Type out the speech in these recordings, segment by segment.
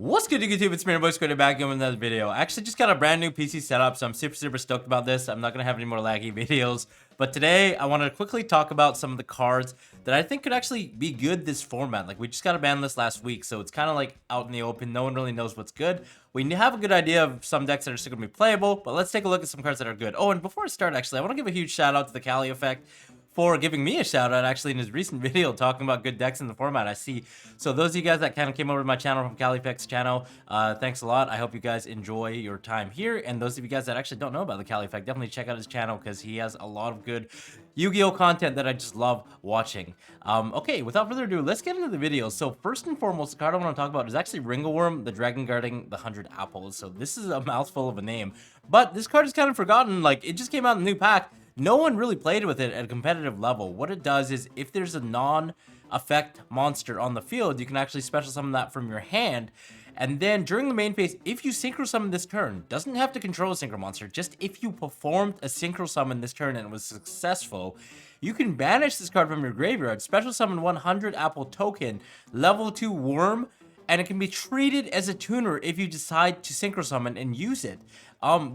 What's good, YouTube? It's me, your boy Squid, back in with another video. I actually just got a brand new PC setup, so I'm super stoked about this. I'm not gonna have any more laggy videos, but today I want to quickly talk about some of the cards that I think could actually be good this format. Like, we just got a ban list last week, so it's kind of like out in the open. No one really knows what's good. We have a good idea of some decks that are still gonna be playable, but let's take a look at some cards that are good. Oh, and before I start, actually, I want to give a huge shout out to the Kali Effect for giving me a shout out actually in his recent video talking about good decks in the format. I see. So those of you guys that kind of came over to my channel from Califex's channel, thanks a lot. I hope you guys enjoy your time here. And those of you guys that actually don't know about the Califex, definitely check out his channel because he has a lot of good Yu-Gi-Oh content that I just love watching. Okay, without further ado, let's get into the video. So first and foremost, the card I want to talk about is actually RINGOWURM, the dragon guarding the 100 apples. So this is a mouthful of a name, but this card is kind of forgotten. Like, it just came out in a new pack. No one really played with it at a competitive level. What it does is, if there's a non-effect monster on the field, you can actually special summon that from your hand. And then during the main phase, if you synchro summon this turn, doesn't have to control a synchro monster, just if you performed a synchro summon this turn and it was successful, you can banish this card from your graveyard, special summon 100 apple token, level 2 worm, and it can be treated as a tuner if you decide to synchro summon and use it,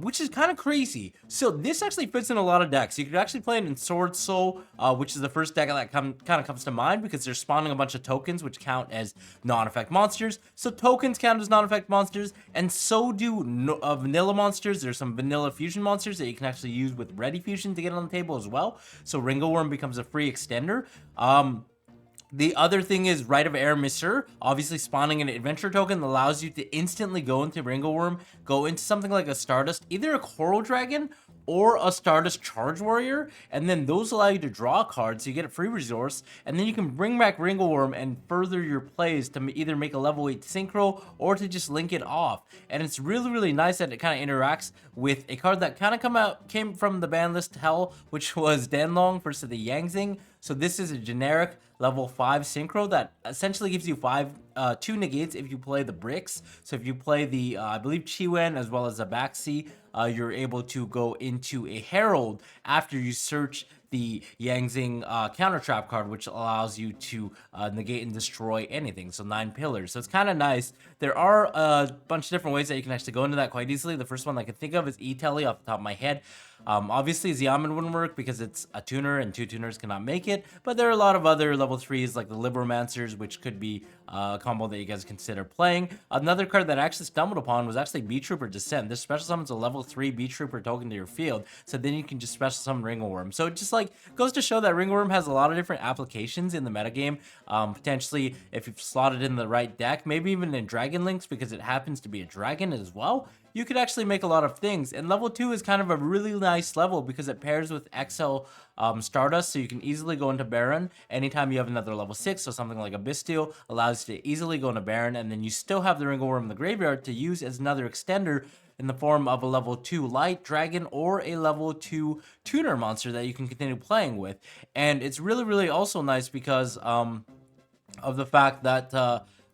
which is kind of crazy. So this actually fits in a lot of decks. You could actually play it in Sword Soul, which is the first deck that kind of comes to mind because they're spawning a bunch of tokens which count as non-effect monsters. So tokens count as non-effect monsters, and so do vanilla monsters. There's some vanilla fusion monsters that you can actually use with ready fusion to get on the table as well. So RINGOWURM becomes a free extender. The other thing is Rite of Air Misser, obviously spawning an adventure token that allows you to instantly go into RINGOWURM, go into something like a Stardust, either a Coral Dragon or a Stardust Charge Warrior, and then those allow you to draw a card, so you get a free resource, and then you can bring back RINGOWURM and further your plays to either make a level 8 synchro or to just link it off. And it's really nice that it kind of interacts with a card that kind of came from the ban list hell, which was Danlong versus the Yangzing. So this is a generic level 5 synchro that essentially gives you 2 negates if you play the bricks. So if you play the, I believe, Chiwen as well as the Baxi, you're able to go into a Herald after you search the Yangzing counter trap card, which allows you to negate and destroy anything. So 9 pillars. So it's kind of nice. There are a bunch of different ways that you can actually go into that quite easily. The first one I can think of is E-Telly off the top of my head. Obviously Xiamen wouldn't work because it's a tuner and 2 tuners cannot make it, but there are a lot of other level 3s like the Libromancers, which could be a combo that you guys consider playing. Another card that I actually stumbled upon was actually B-Trooper Descent. This special summons a level 3 B-Trooper token to your field, so then you can just special summon RINGOWURM. So it just like goes to show that RINGOWURM has a lot of different applications in the metagame. Potentially, if you've slotted in the right deck, maybe even in Dragon Links because it happens to be a dragon as well, you could actually make a lot of things. And level 2 is kind of a really nice level because it pairs with XL Stardust, so you can easily go into Baron anytime you have another level 6. So something like a Bastille allows you to easily go into Baron, and then you still have the RINGOWURM in the graveyard to use as another extender in the form of a level 2 light dragon or a level 2 tuner monster that you can continue playing with. And it's really also nice because of the fact that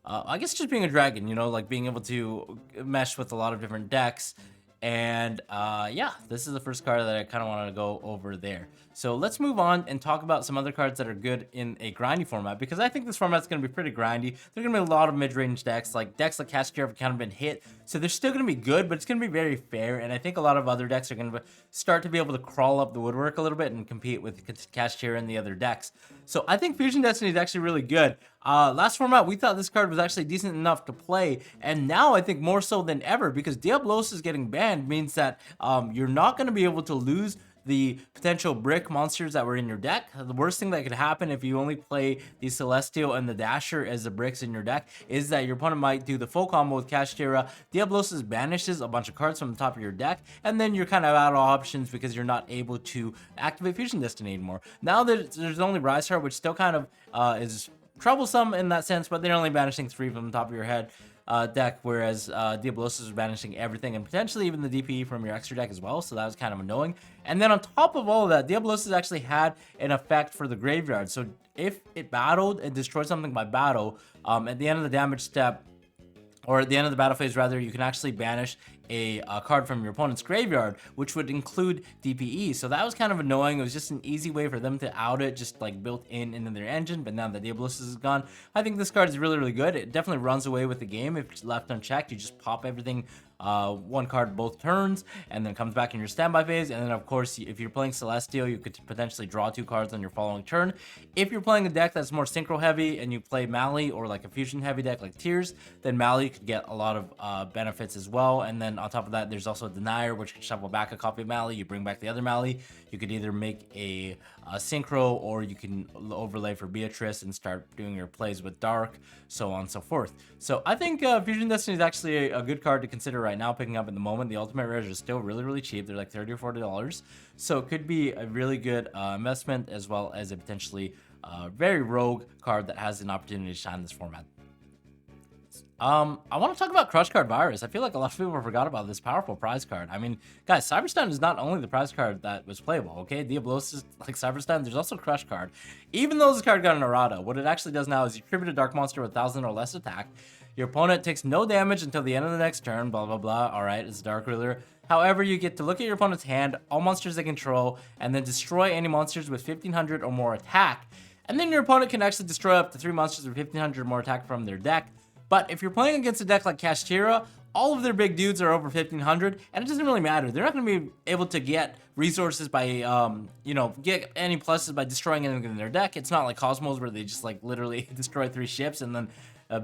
I guess just being a dragon, you know, like being able to mesh with a lot of different decks. And yeah, this is the first card that I kind of wanted to go over there. So let's move on and talk about some other cards that are good in a grindy format, because I think this format's going to be pretty grindy. There's going to be a lot of mid-range decks like Cascade have kind of been hit, so they're still going to be good, but it's going to be very fair. And I think a lot of other decks are going to start to be able to crawl up the woodwork a little bit and compete with Cascade and the other decks. So I think Fusion Destiny is actually really good. Last format, we thought this card was actually decent enough to play, and now I think more so than ever, because Diablos is getting banned means that you're not going to be able to lose the potential brick monsters that were in your deck. The worst thing that could happen if you only play the Celestial and the Dasher as the bricks in your deck is that your opponent might do the full combo with Kashtira. Diablos banishes a bunch of cards from the top of your deck, and then you're kind of out of options because you're not able to activate Fusion Destiny anymore. Now there's only Rise Heart, which still kind of is troublesome in that sense, but they're only banishing 3 from the top of your head deck, whereas Diablos is banishing everything and potentially even the DPE from your extra deck as well, so that was kind of annoying. And then on top of all of that, Diablos actually had an effect for the graveyard, so if it battled and destroyed something by battle, at the end of the damage step, or at the end of the battle phase rather, you can actually banish a card from your opponent's graveyard, which would include DPE. So that was kind of annoying. It was just an easy way for them to out it, just like built in into their engine. But now that Diablosis is gone, I think this card is really, really good. It definitely runs away with the game if it's left unchecked. You just pop everything one card both turns, and then comes back in your standby phase. And then of course, if you're playing Celestial, you could potentially draw 2 cards on your following turn. If you're playing a deck that's more synchro heavy and you play Mali, or like a fusion heavy deck like Tears, then Mali could get a lot of benefits as well. And then on top of that, there's also a Denier, which can shuffle back a copy of Mali. You bring back the other Mali. You could either make a synchro, or you can overlay for Beatrice and start doing your plays with Dark, so on and so forth. So I think Fusion Destiny is actually a good card to consider right now picking up at the moment. The ultimate rares are still really, really cheap. They're like $30 or $40, so it could be a really good investment, as well as a potentially very rogue card that has an opportunity to shine this format. I want to talk about Crush Card Virus. I feel like a lot of people forgot about this powerful prize card. I mean, guys, Cyberstun is not only the prize card that was playable, okay? Diablosis, like Cyberstun, there's also Crush Card. Even though this card got an errata, what it actually does now is you tribute a Dark Monster with 1,000 or less attack. Your opponent takes no damage until the end of the next turn, blah, blah, blah. All right, it's Dark Ruler. However, you get to look at your opponent's hand, all monsters they control, and then destroy any monsters with 1,500 or more attack. And then your opponent can actually destroy up to 3 monsters with 1,500 or more attack from their deck. But if you're playing against a deck like Kashtira, all of their big dudes are over 1,500, and it doesn't really matter. They're not going to be able to get resources by, get any pluses by destroying anything in their deck. It's not like Cosmos where they just like literally destroy 3 ships and then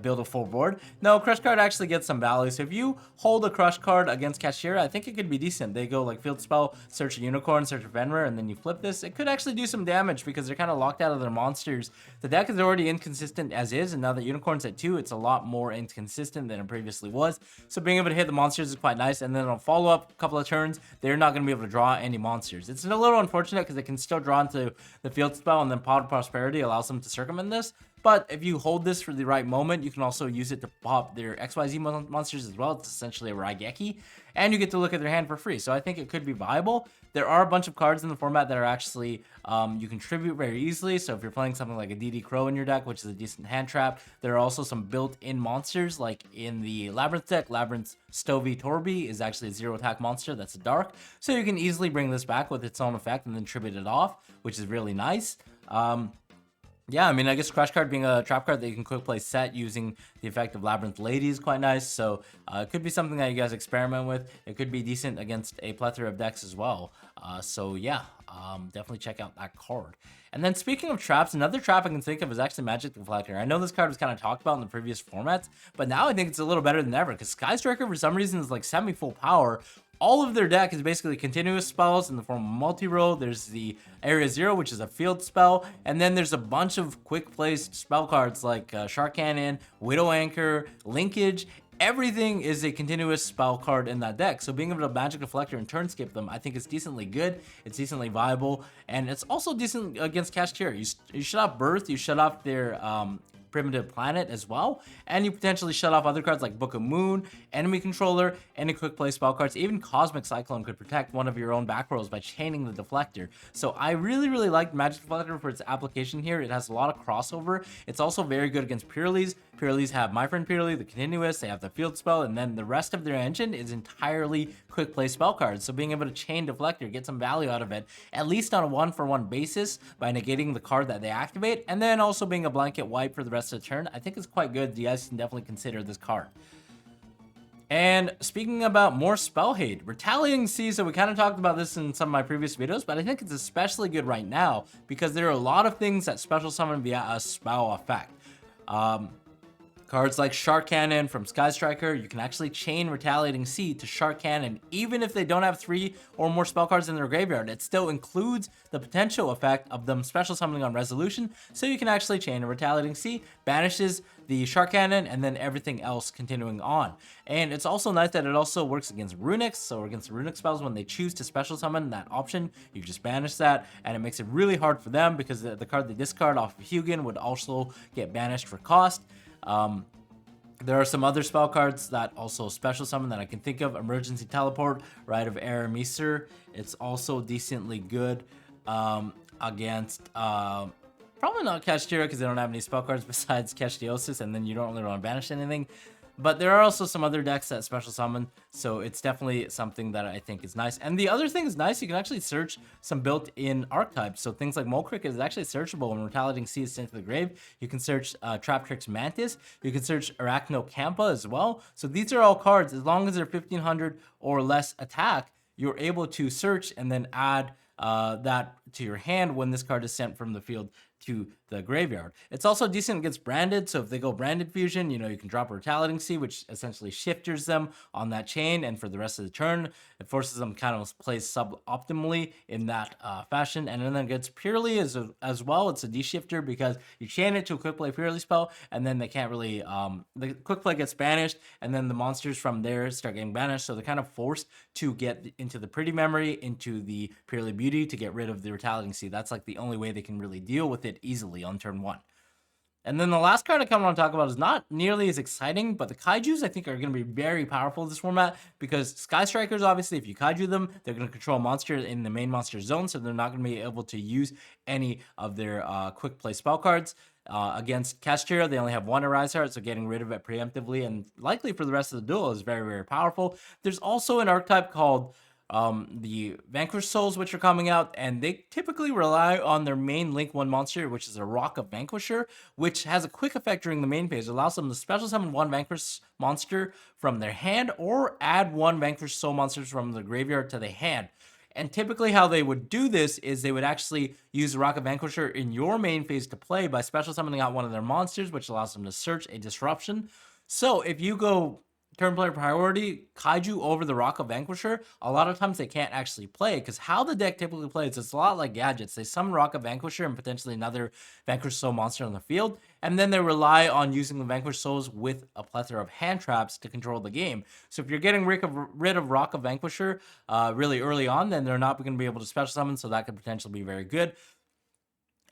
build a full board. No, Crush Card actually gets some value. So if you hold a Crush Card against Kashtira, I think it could be decent. They go like Field Spell, search a Unicorn, search a Venmer, and then you flip this. It could actually do some damage because they're kind of locked out of their monsters. The deck is already inconsistent as is, and now that Unicorn's at 2, it's a lot more inconsistent than it previously was. So being able to hit the monsters is quite nice, and then on follow-up couple of turns, they're not going to be able to draw any monsters. It's a little unfortunate because they can still draw into the Field Spell, and then Pot of Prosperity allows them to circumvent this. But if you hold this for the right moment, you can also use it to pop their XYZ monsters as well. It's essentially a Raigeki, and you get to look at their hand for free. So I think it could be viable. There are a bunch of cards in the format that are actually, you can tribute very easily. So if you're playing something like a DD Crow in your deck, which is a decent hand trap, there are also some built-in monsters, like in the Labyrinth deck. Labyrinth Stovey Torby is actually a 0 attack monster that's a dark. So you can easily bring this back with its own effect and then tribute it off, which is really nice. Yeah, I mean, I guess Crush Card being a trap card that you can quick play set using the effect of Labyrinth Lady is quite nice. So it could be something that you guys experiment with. It could be decent against a plethora of decks as well. So yeah, definitely check out that card. And then speaking of traps, another trap I can think of is actually Magic Deflector. I know this card was kind of talked about in the previous formats, but now I think it's a little better than ever because Sky Striker for some reason is like semi-full power. All of their deck is basically continuous spells in the form of multi-roll. There's the Area 0, which is a field spell, and then there's a bunch of quick placed spell cards like Shark Cannon, Widow Anchor, Linkage. Everything is a continuous spell card in that deck. So being able to Magic Deflector and turn skip them, I think it's decently good. It's decently viable, and it's also decent against Kashtira. You shut off Birth, you shut off their Primitive Planet as well, and you potentially shut off other cards like Book of Moon, Enemy Controller, any quick play spell cards. Even Cosmic Cyclone could protect one of your own back rows by chaining the Deflector. So I really, really like Magic Deflector for its application here. It has a lot of crossover. It's also very good against Purelees. Purelees have My Friend Purely, the Continuous, they have the Field Spell, and then the rest of their engine is entirely quick play spell cards. So being able to chain Deflector, get some value out of it, at least on a 1-for-1 basis by negating the card that they activate, and then also being a blanket wipe for the rest of the turn, I think it's quite good. You guys can definitely consider this card. And speaking about more spell hate, Retaliating Sea, so we kind of talked about this in some of my previous videos, but I think it's especially good right now because there are a lot of things that special summon via a spell effect. Cards like Shark Cannon from Sky Striker, you can actually chain Retaliating Sea to Shark Cannon even if they don't have 3 or more spell cards in their graveyard. It still includes the potential effect of them special summoning on resolution, so you can actually chain a Retaliating Sea, banishes the Shark Cannon, and then everything else continuing on. And it's also nice that it also works against Runics, so against Runic spells when they choose to special summon that option, you just banish that, and it makes it really hard for them because the card they discard off of Hugin would also get banished for cost. There are some other spell cards that also special summon that I can think of. Emergency Teleport, Rite of Arameser. It's also decently good against probably not Kashtira because they don't have any spell cards besides Kashtiosis, and then you don't really want to banish anything. But there are also some other decks that special summon, so it's definitely something that I think is nice. And the other thing is nice, you can actually search some built-in archetypes. So things like Molcrick is actually searchable when Retaliating Sea is sent to the grave. You can search Traptrix Mantis. You can search Arachnocampa as well. So these are all cards, as long as they're 1500 or less attack, you're able to search and then add that to your hand when this card is sent from the field to the graveyard. It's also decent against branded, so if they go branded fusion, you know, you can drop a Retaliating Sea, which essentially shifters them on that chain, and for the rest of the turn, it forces them to kind of play suboptimally in that fashion. And then against Purely as well, it's a de-shifter because you chain it to a quick play Purely spell, and then they can't really, the quick play gets banished, and then the monsters from there start getting banished, so they're kind of forced to get into the Pretty Memory, into the Purely Beauty to get rid of the Retaliating Sea. That's like the only way they can really deal with it easily on turn 1. And then the last card I kind of want to talk about is not nearly as exciting, but the Kaijus I think are going to be very powerful in this format because Sky Strikers, obviously, if you Kaiju them, they're going to control a monster in the main monster zone, so they're not going to be able to use any of their quick play spell cards. Against Castira, they only have one Arise Heart, so getting rid of it preemptively and likely for the rest of the duel is very, very powerful. There's also an archetype called the Vanquished Souls, which are coming out, and they typically rely on their main Link 1 monster, which is a Rock of Vanquisher, which has a quick effect during the main phase. It allows them to special summon one Vanquished monster from their hand or add one Vanquished Soul monster from the graveyard to the hand. And typically how they would do this is they would actually use the Rock of Vanquisher in your main phase to play by special summoning out one of their monsters, which allows them to search a disruption. So if you go turn player priority Kaiju over the Rock of Vanquisher, a lot of times they can't actually play because how the deck typically plays, it's a lot like Gadgets. They summon Rock of Vanquisher and potentially another Vanquished Soul monster on the field, and then they rely on using the Vanquished Souls with a plethora of hand traps to control the game. So if you're getting rid of Rock of Vanquisher really early on, then they're not going to be able to special summon, so that could potentially be very good.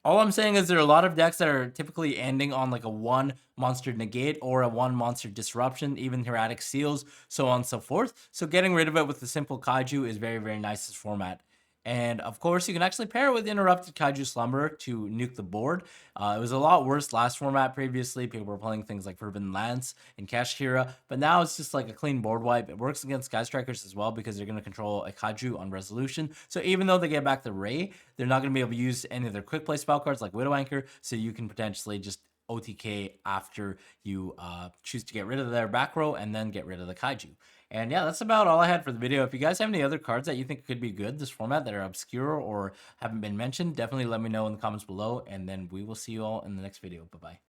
All I'm saying is there are a lot of decks that are typically ending on like a 1 monster negate or a 1 monster disruption, even Hieratic Seals, so on and so forth. So getting rid of it with the simple Kaiju is very, very nice this format. And of course, you can actually pair it with Interrupted Kaiju Slumber to nuke the board. It was a lot worse last format previously. People were playing things like Forbidden Lance and Kashira, but now it's just like a clean board wipe. It works against Sky Strikers as well because they're going to control a Kaiju on resolution. So even though they get back the Ray, they're not going to be able to use any of their quick play spell cards like Widow Anchor, so you can potentially just OTK after you choose to get rid of their back row and then get rid of the Kaiju. And yeah, that's about all I had for the video. If you guys have any other cards that you think could be good this format that are obscure or haven't been mentioned, definitely let me know in the comments below, and then we will see you all in the next video. Bye-bye.